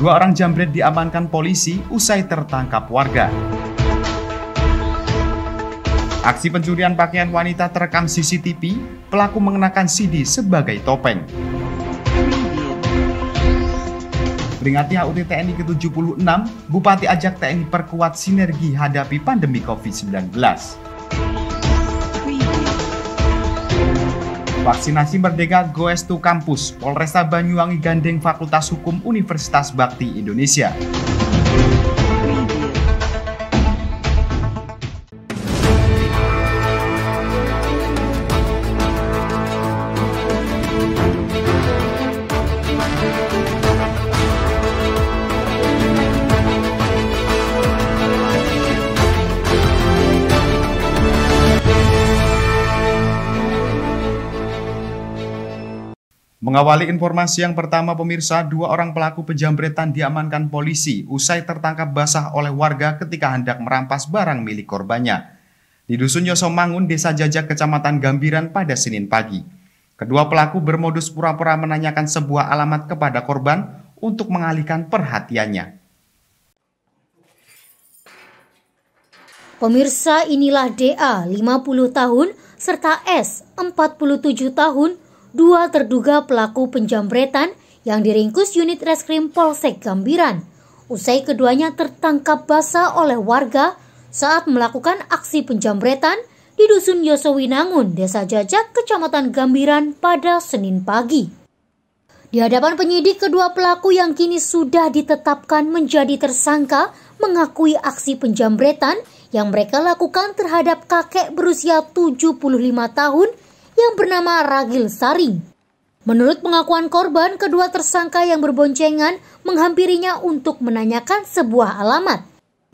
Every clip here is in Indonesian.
Dua orang jambret diamankan polisi usai tertangkap warga. Aksi pencurian pakaian wanita terekam CCTV, pelaku mengenakan CD sebagai topeng. Peringati HUT TNI ke-76, Bupati ajak TNI perkuat sinergi hadapi pandemi COVID-19. Vaksinasi Merdeka Goes to Kampus, Polresta Banyuwangi gandeng Fakultas Hukum Universitas Bakti Indonesia. Mengawali informasi yang pertama pemirsa, dua orang pelaku penjambretan diamankan polisi usai tertangkap basah oleh warga ketika hendak merampas barang milik korbannya di Dusun Yosomangun, Desa Jajak, Kecamatan Gambiran pada Senin pagi. Kedua pelaku bermodus pura-pura menanyakan sebuah alamat kepada korban untuk mengalihkan perhatiannya. Pemirsa, inilah DA 50 tahun serta S 47 tahun, dua terduga pelaku penjambretan yang diringkus unit reskrim Polsek Gambiran. Usai keduanya tertangkap basah oleh warga saat melakukan aksi penjambretan di Dusun Yosowinangun, Desa Jajak, Kecamatan Gambiran pada Senin pagi. Di hadapan penyidik, kedua pelaku yang kini sudah ditetapkan menjadi tersangka mengakui aksi penjambretan yang mereka lakukan terhadap kakek berusia 75 tahun yang bernama Ragil Saring. Menurut pengakuan korban, kedua tersangka yang berboncengan menghampirinya untuk menanyakan sebuah alamat,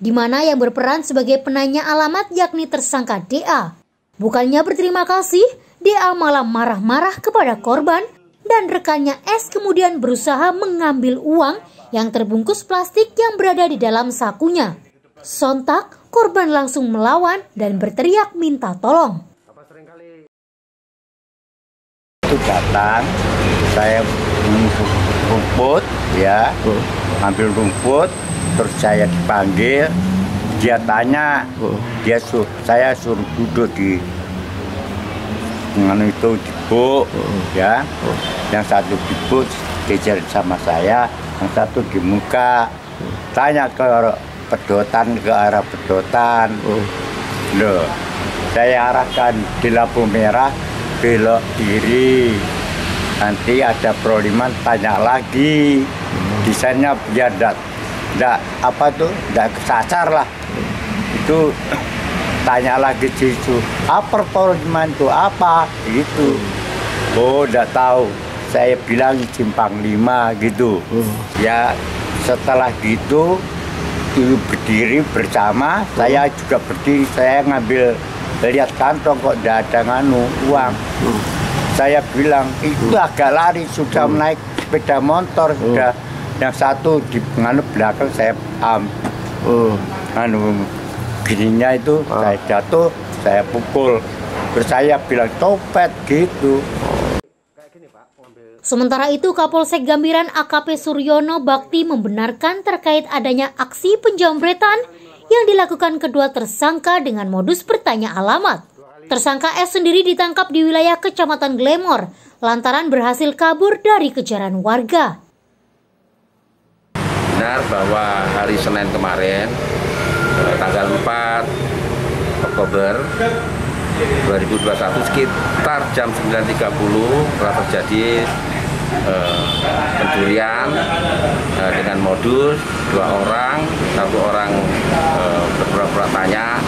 di mana yang berperan sebagai penanya alamat yakni tersangka DA. Bukannya berterima kasih, DA malah marah-marah kepada korban dan rekannya S kemudian berusaha mengambil uang yang terbungkus plastik yang berada di dalam sakunya. Sontak, korban langsung melawan dan berteriak minta tolong. Itu datang, saya rumput, ya, ambil rumput, terus saya dipanggil, dia tanya, saya suruh duduk di dengan itu di buk, ya, yang satu di buk kejar sama saya, yang satu di muka, tanya ke pedotan, ke arah pedotan, loh, saya arahkan di lampu merah, belok kiri, nanti ada proliman, tanya lagi, desainnya biar tidak kesasar lah, itu tanya lagi situ, apa proliman itu apa, gitu, oh tidak tahu, saya bilang simpang 5 gitu, ya setelah gitu, itu berdiri bersama, saya juga berdiri, saya ngambil lihat kantong kok tidak ada uang. Saya bilang itu agak lari, sudah naik sepeda motor, sudah yang satu di belakang saya gininya itu saya jatuh, saya pukul, terus saya bilang copet gitu. Sementara itu, Kapolsek Gambiran AKP Suryono Bakti membenarkan terkait adanya aksi penjambretan yang dilakukan kedua tersangka dengan modus bertanya alamat. Tersangka S sendiri ditangkap di wilayah Kecamatan Glemor lantaran berhasil kabur dari kejaran warga. Benar bahwa hari Senin kemarin, tanggal 4 Oktober 2021 sekitar jam 9.30 telah terjadi pencurian dengan modus dua orang, satu orang berpura-pura tanya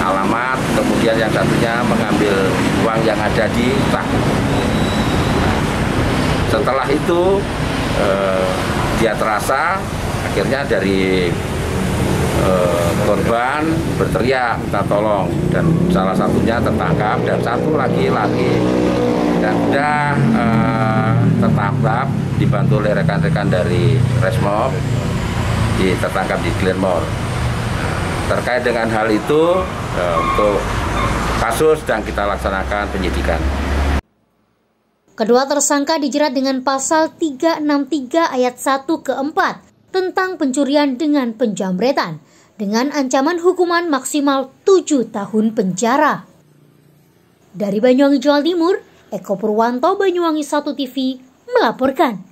alamat, kemudian yang satunya mengambil uang yang ada di tas. Setelah itu dia terasa, akhirnya dari korban berteriak minta tolong dan salah satunya tertangkap dan satu lagi dan sudah tertangkap dibantu oleh rekan-rekan dari Resmob, tertangkap di Glenmore. Terkait dengan hal itu untuk kasus sedang kita laksanakan penyidikan. Kedua tersangka dijerat dengan pasal 363 ayat 1 ke 4 tentang pencurian dengan penjambretan dengan ancaman hukuman maksimal 7 tahun penjara. Dari Banyuwangi, Jawa Timur, Eko Purwanto, Banyuwangi 1 TV melaporkan.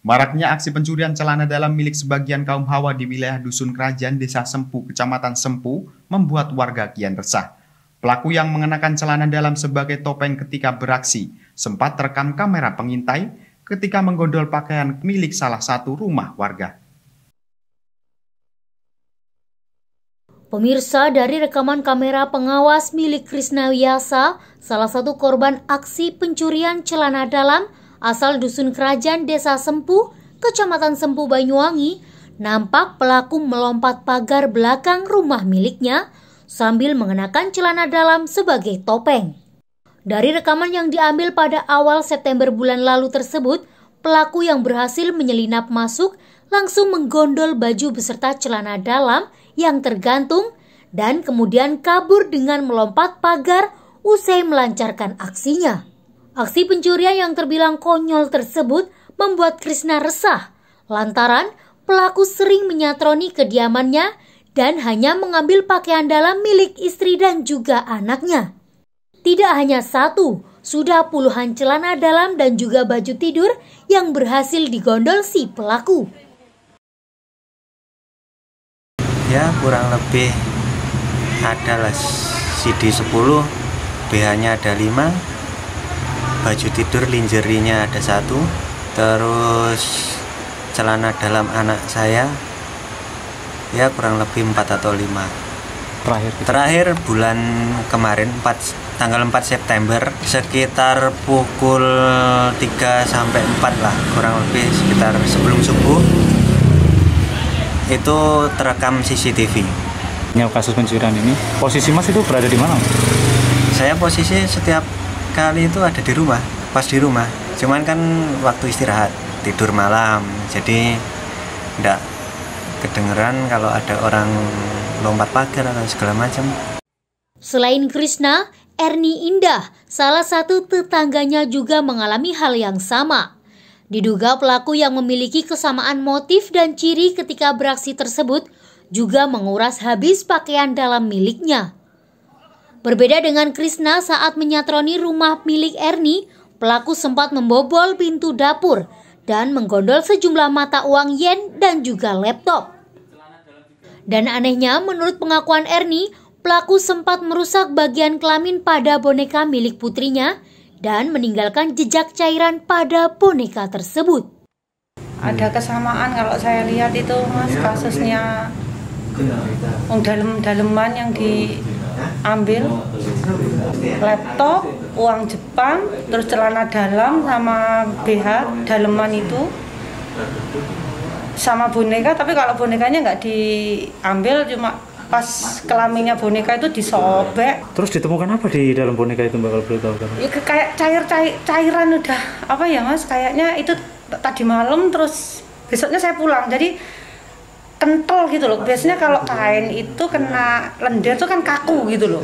Maraknya aksi pencurian celana dalam milik sebagian kaum Hawa di wilayah Dusun Kerajaan, Desa Sempu, Kecamatan Sempu, membuat warga kian resah. Pelaku yang mengenakan celana dalam sebagai topeng ketika beraksi sempat terekam kamera pengintai ketika menggondol pakaian milik salah satu rumah warga. Pemirsa, dari rekaman kamera pengawas milik Krisna Wiyasa, salah satu korban aksi pencurian celana dalam asal Dusun Kerajaan, Desa Sempu, Kecamatan Sempu, Banyuwangi, nampak pelaku melompat pagar belakang rumah miliknya sambil mengenakan celana dalam sebagai topeng. Dari rekaman yang diambil pada awal September bulan lalu tersebut, pelaku yang berhasil menyelinap masuk langsung menggondol baju beserta celana dalam yang tergantung dan kemudian kabur dengan melompat pagar usai melancarkan aksinya. Aksi pencurian yang terbilang konyol tersebut membuat Krisna resah lantaran pelaku sering menyatroni kediamannya dan hanya mengambil pakaian dalam milik istri dan juga anaknya. Tidak hanya satu, sudah puluhan celana dalam dan juga baju tidur yang berhasil digondol si pelaku. Ya, kurang lebih adalah CD 10, BH-nya ada 5, baju tidur lingerie-nya ada 1, terus celana dalam anak saya ya kurang lebih 4 atau 5. Terakhir bulan kemarin tanggal 4 September sekitar pukul 3 sampai 4 lah, kurang lebih sekitar sebelum subuh itu terekam CCTV. Kasus pencurian ini, posisi Mas itu berada di mana? Saya posisi setiap kali itu ada di rumah, pas di rumah. Cuman kan waktu istirahat, tidur malam, jadi enggak kedengeran kalau ada orang lompat pagar atau segala macam. Selain Krisna, Erni Indah, salah satu tetangganya juga mengalami hal yang sama. Diduga pelaku yang memiliki kesamaan motif dan ciri ketika beraksi tersebut juga menguras habis pakaian dalam miliknya. Berbeda dengan Krisna, saat menyatroni rumah milik Erni, pelaku sempat membobol pintu dapur dan menggondol sejumlah mata uang yen dan juga laptop. Dan anehnya, menurut pengakuan Erni, pelaku sempat merusak bagian kelamin pada boneka milik putrinya dan meninggalkan jejak cairan pada boneka tersebut. Ada kesamaan kalau saya lihat itu, Mas, kasusnya dalam-daleman yang diambil, laptop, uang Jepang, terus celana dalam sama BH daleman itu, sama boneka. Tapi kalau bonekanya nggak diambil, cuma pas kelaminnya boneka itu disobek. Terus ditemukan apa di dalam boneka itu, Mbak, kalau boleh tahu? Ya, kayak cairan udah apa ya, Mas? Kayaknya itu tadi malam, terus besoknya saya pulang. Jadi kental gitu loh. Biasanya kalau kain itu kena lendir tuh kan kaku gitu loh.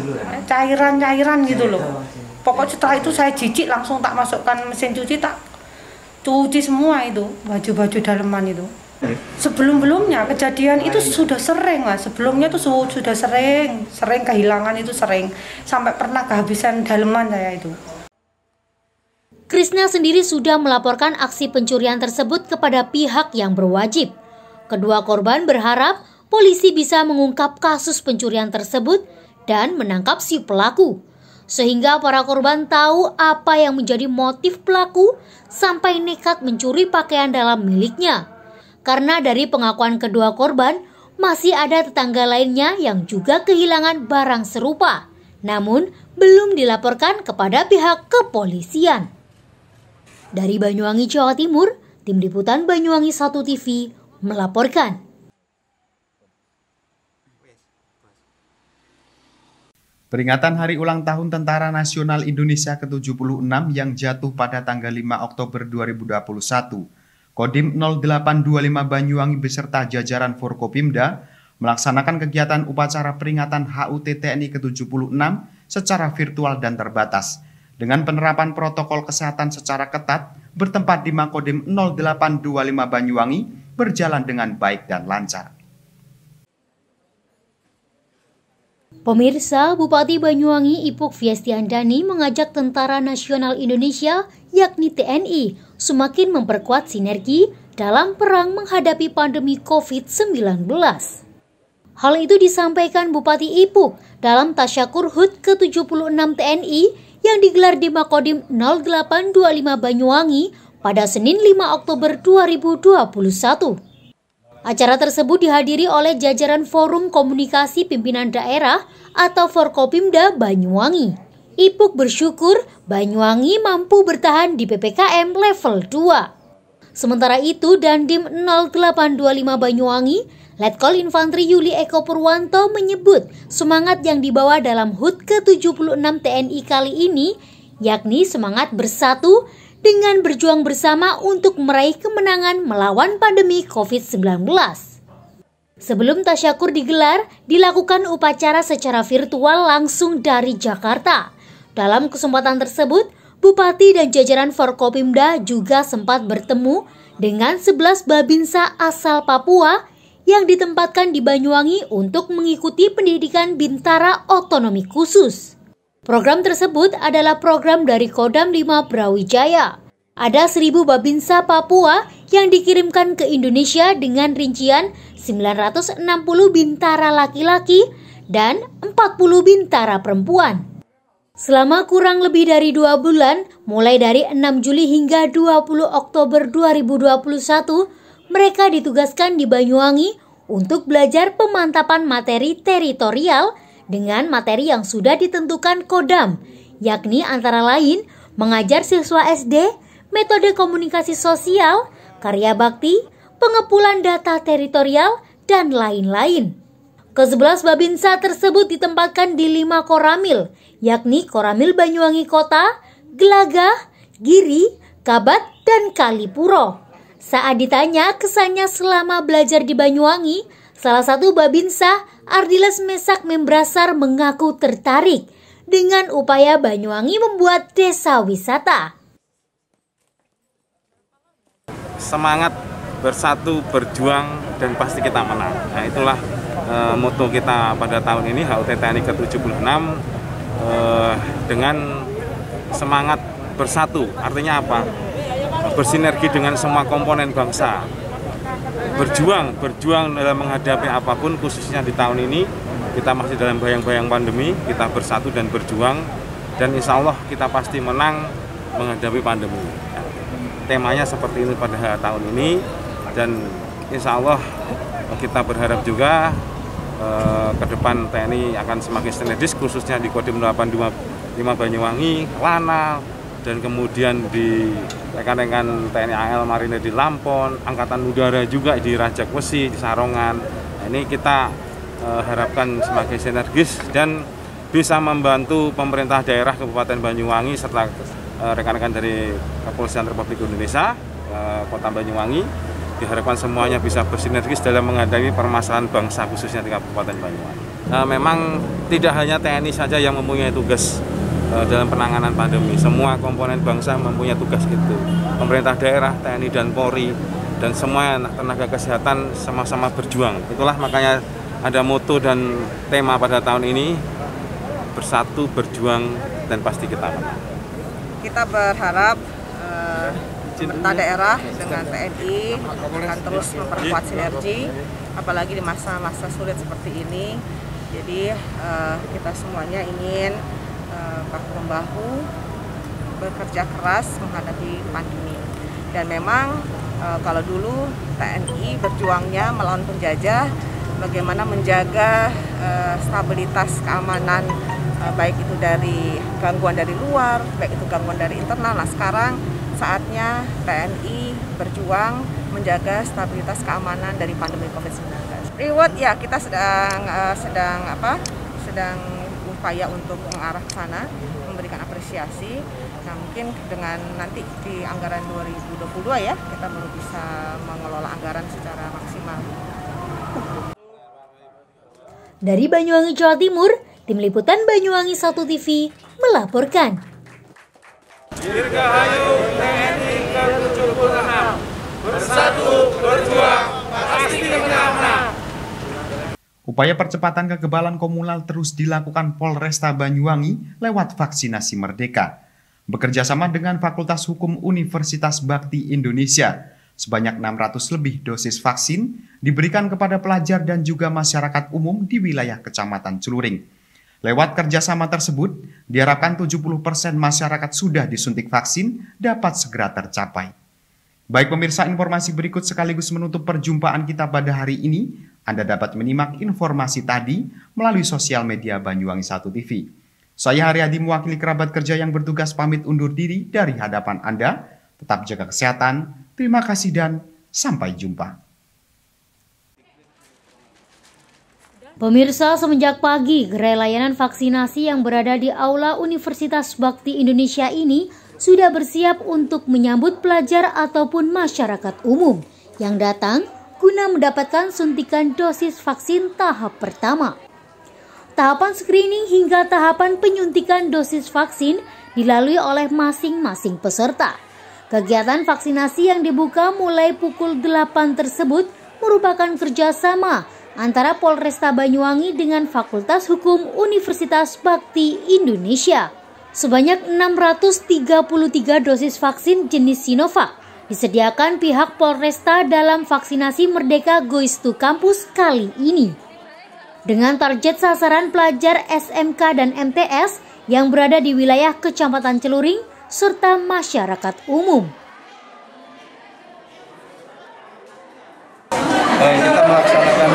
Cairan gitu loh. Pokoknya setelah itu saya jijik, langsung tak masukkan mesin cuci, tak cuci semua itu baju-baju daleman itu. Sebelum-belumnya kejadian itu sudah sering, Mas. Sebelumnya tuh sudah sering kehilangan itu sering. Sampai pernah kehabisan daleman saya itu. Krisna sendiri sudah melaporkan aksi pencurian tersebut kepada pihak yang berwajib. Kedua korban berharap polisi bisa mengungkap kasus pencurian tersebut dan menangkap si pelaku, sehingga para korban tahu apa yang menjadi motif pelaku sampai nekat mencuri pakaian dalam miliknya. Karena dari pengakuan kedua korban, masih ada tetangga lainnya yang juga kehilangan barang serupa, namun belum dilaporkan kepada pihak kepolisian. Dari Banyuwangi, Jawa Timur, Tim Liputan Banyuwangi 1 TV melaporkan. Peringatan Hari Ulang Tahun Tentara Nasional Indonesia ke-76 yang jatuh pada tanggal 5 Oktober 2021. Kodim 0825 Banyuwangi beserta jajaran Forkopimda melaksanakan kegiatan upacara peringatan HUT TNI ke-76 secara virtual dan terbatas. Dengan penerapan protokol kesehatan secara ketat, bertempat di Makodim 0825 Banyuwangi berjalan dengan baik dan lancar. Pemirsa, Bupati Banyuwangi Ipuk Fiestiandani mengajak Tentara Nasional Indonesia, yakni TNI, semakin memperkuat sinergi dalam perang menghadapi pandemi COVID-19. Hal itu disampaikan Bupati Ipuk dalam Tasyakur HUT ke-76 TNI yang digelar di Makodim 0825 Banyuwangi pada Senin 5 Oktober 2021. Acara tersebut dihadiri oleh jajaran Forum Komunikasi Pimpinan Daerah atau Forkopimda Banyuwangi. Ipuk bersyukur Banyuwangi mampu bertahan di PPKM level 2. Sementara itu, Dandim 0825 Banyuwangi, Letkol Infantri Yuli Eko Purwanto menyebut semangat yang dibawa dalam HUT ke-76 TNI kali ini, yakni semangat bersatu dengan berjuang bersama untuk meraih kemenangan melawan pandemi COVID-19. Sebelum tasyakur digelar, dilakukan upacara secara virtual langsung dari Jakarta. Dalam kesempatan tersebut, Bupati dan jajaran Forkopimda juga sempat bertemu dengan 11 babinsa asal Papua yang ditempatkan di Banyuwangi untuk mengikuti pendidikan Bintara Otonomi Khusus. Program tersebut adalah program dari Kodam 5 Brawijaya. Ada 1000 babinsa Papua yang dikirimkan ke Indonesia dengan rincian 960 bintara laki-laki dan 40 bintara perempuan. Selama kurang lebih dari 2 bulan, mulai dari 6 Juli hingga 20 Oktober 2021, mereka ditugaskan di Banyuwangi untuk belajar pemantapan materi teritorial dengan materi yang sudah ditentukan Kodam, yakni antara lain mengajar siswa SD, metode komunikasi sosial, karya bakti, pengepulkan data teritorial, dan lain-lain. Ke-11 babinsa tersebut ditempatkan di 5 koramil, yakni Koramil Banyuwangi Kota, Gelagah, Giri, Kabat, dan Kalipuro. Saat ditanya kesannya selama belajar di Banyuwangi, salah satu babinsa, Ardiles Mesak Membrasar, mengaku tertarik dengan upaya Banyuwangi membuat desa wisata. Semangat bersatu, berjuang, dan pasti kita menang. Nah, itulah moto kita pada tahun ini, HUT TNI ke-76, dengan semangat bersatu. Artinya apa? Bersinergi dengan semua komponen bangsa. Berjuang dalam menghadapi apapun, khususnya di tahun ini kita masih dalam bayang-bayang pandemi, kita bersatu dan berjuang, dan insya Allah kita pasti menang menghadapi pandemi. Temanya seperti ini pada tahun ini, dan insya Allah kita berharap juga ke depan TNI akan semakin sinergis, khususnya di Kodim 0825 Banyuwangi, Lanal, dan kemudian di rekan-rekan TNI AL Marinir di Lampon, Angkatan Udara juga di Rajakwesi, di Sarongan. Nah, ini kita harapkan semakin sinergis dan bisa membantu pemerintah daerah Kabupaten Banyuwangi serta rekan-rekan dari Kepolisian Republik Indonesia, Kota Banyuwangi. Diharapkan semuanya bisa bersinergis dalam menghadapi permasalahan bangsa, khususnya di Kabupaten Banyuwangi. Memang tidak hanya TNI saja yang mempunyai tugas dalam penanganan pandemi. Semua komponen bangsa mempunyai tugas itu. Pemerintah daerah, TNI dan Polri, dan semua tenaga kesehatan sama-sama berjuang. Itulah makanya ada moto dan tema pada tahun ini, bersatu, berjuang, dan pasti kita menang. Kita berharap pemerintah daerah dengan TNI akan terus memperkuat sinergi, apalagi di masa-masa sulit seperti ini. Jadi kita semuanya ingin bahu-membahu bekerja keras menghadapi pandemi. Dan memang kalau dulu TNI berjuangnya melawan penjajah, bagaimana menjaga stabilitas keamanan, baik itu dari gangguan dari luar, baik itu gangguan dari internal. Nah, sekarang saatnya TNI berjuang menjaga stabilitas keamanan dari pandemi COVID-19. Reward ya, kita sedang upaya untuk mengarah ke sana, memberikan apresiasi. Nah, mungkin dengan nanti di anggaran 2022 ya, kita baru bisa mengelola anggaran secara maksimal. Dari Banyuwangi, Jawa Timur, Tim Liputan Banyuwangi 1 TV melaporkan. Dirgahayu TNI ke-76. Bersatu berjuang pasti menang. Upaya percepatan kekebalan komunal terus dilakukan Polresta Banyuwangi lewat vaksinasi Merdeka. Bekerja sama dengan Fakultas Hukum Universitas Bakti Indonesia, sebanyak 600 lebih dosis vaksin diberikan kepada pelajar dan juga masyarakat umum di wilayah Kecamatan Celuring. Lewat kerjasama tersebut, diharapkan 70% masyarakat sudah disuntik vaksin dapat segera tercapai. Baik pemirsa, informasi berikut sekaligus menutup perjumpaan kita pada hari ini. Anda dapat menyimak informasi tadi melalui sosial media Banyuwangi 1 TV. Saya Haryadi mewakili kerabat kerja yang bertugas pamit undur diri dari hadapan Anda. Tetap jaga kesehatan, terima kasih dan sampai jumpa. Pemirsa, semenjak pagi, gerai layanan vaksinasi yang berada di Aula Universitas Bakti Indonesia ini sudah bersiap untuk menyambut pelajar ataupun masyarakat umum yang datang guna mendapatkan suntikan dosis vaksin tahap pertama. Tahapan screening hingga tahapan penyuntikan dosis vaksin dilalui oleh masing-masing peserta. Kegiatan vaksinasi yang dibuka mulai pukul 8 tersebut merupakan kerjasama antara Polresta Banyuwangi dengan Fakultas Hukum Universitas Bakti Indonesia. Sebanyak 633 dosis vaksin jenis Sinovac disediakan pihak Polresta dalam vaksinasi Merdeka Goes to Campus kali ini. Dengan target sasaran pelajar SMK dan MTS yang berada di wilayah Kecamatan Celuring serta masyarakat umum. Kita melaksanakan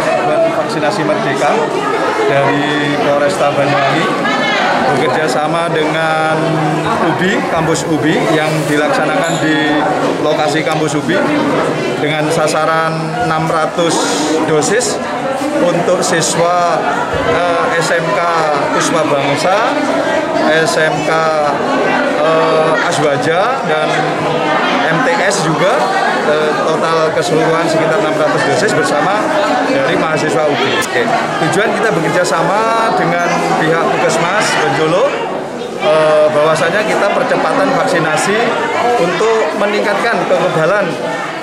vaksinasi Merdeka dari Polresta Banyuwangi bekerja sama dengan UBI, kampus UBI yang dilaksanakan di lokasi kampus UBI dengan sasaran 600 dosis untuk siswa SMK Kusma Bangsa, SMK Aswaja dan MTS juga, total keseluruhan sekitar 600 dosis bersama dari mahasiswa UBI. Tujuan kita bekerja sama dengan pihak Puskesmas Bonjolo, bahwasanya kita percepatan vaksinasi untuk meningkatkan kekebalan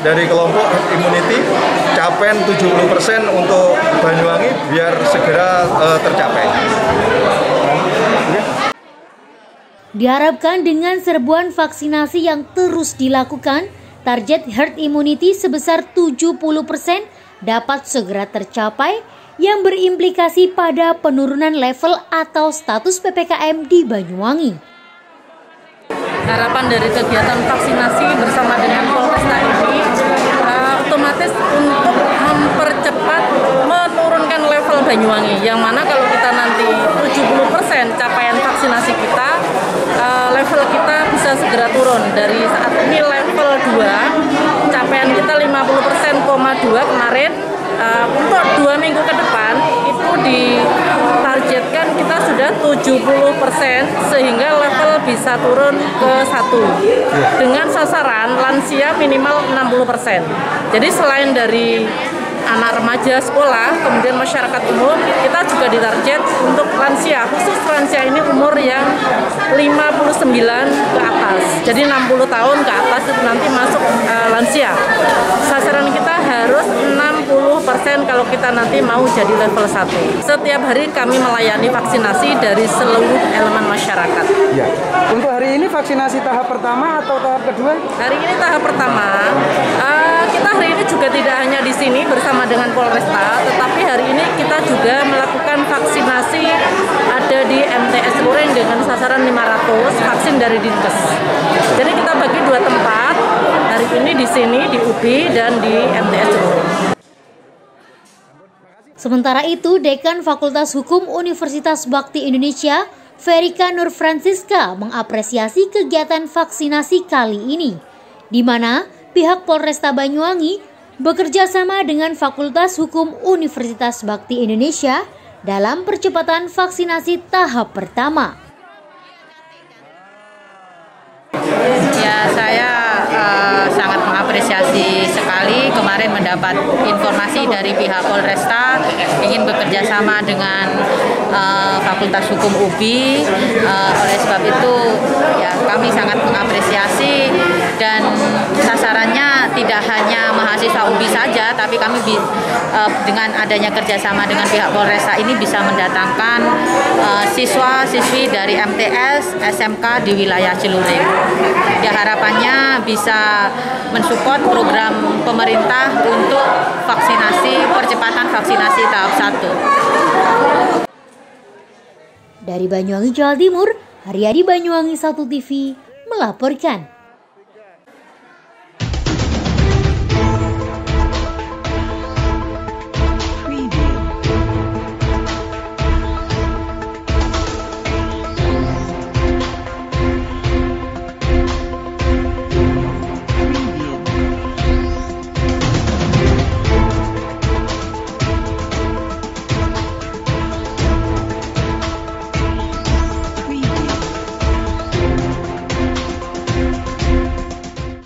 dari kelompok immunity, capaian 70% untuk Banyuwangi biar segera tercapai. Diharapkan dengan serbuan vaksinasi yang terus dilakukan, target herd immunity sebesar 70% dapat segera tercapai yang berimplikasi pada penurunan level atau status PPKM di Banyuwangi. Harapan dari kegiatan vaksinasi bersama dengan Polresta ini otomatis untuk mempercepat menurunkan level Banyuwangi, yang mana kalau kita nanti 70% capaian vaksinasi kita, level kita bisa segera turun. Dari saat ini level 2, capaian kita 50,2 kemarin, untuk 2 minggu ke depan itu ditargetkan kita sudah 70% sehingga level bisa turun ke 1 dengan sasaran lansia minimal 60%. Jadi selain dari anak remaja sekolah, kemudian masyarakat umum, kita juga ditarget untuk lansia, khusus lansia ini umur yang 59 ke atas, jadi 60 tahun ke atas itu nanti masuk lansia. Sasaran kita harus 60% kalau kita nanti mau jadi level 1. Setiap hari kami melayani vaksinasi dari seluruh elemen masyarakat. Ya. Untuk hari ini vaksinasi tahap pertama atau tahap kedua? Hari ini tahap pertama. Kita hari ini juga tidak hanya di sini bersama dengan Polresta, tetapi hari ini kita juga melakukan vaksinasi ada di MTS Celuring dengan sasaran 500 vaksin dari Dinkes. Jadi kita bagi 2 tempat, hari ini di sini di UBI dan di MTS Celuring. Sementara itu, Dekan Fakultas Hukum Universitas Bakti Indonesia, Verika Nur Francisca, mengapresiasi kegiatan vaksinasi kali ini, di mana pihak Polresta Banyuwangi bekerja sama dengan Fakultas Hukum Universitas Bakti Indonesia dalam percepatan vaksinasi tahap pertama. Ya, saya sangat mengapresiasi sekali kemarin mendapat informasi dari pihak Polresta ingin bekerja sama dengan Fakultas Hukum UBI. Oleh sebab itu, ya kami sangat mengapresiasi mengapresiasi dan sasarannya tidak hanya mahasiswa UBI saja, tapi kami dengan adanya kerjasama dengan pihak Polresta ini bisa mendatangkan siswa-siswi dari MTS, SMK di wilayah Celuring. Ya, harapannya bisa mensupport program pemerintah untuk percepatan vaksinasi tahap 1. Dari Banyuwangi, Jawa Timur, Haryadi Banyuwangi 1 TV melaporkan.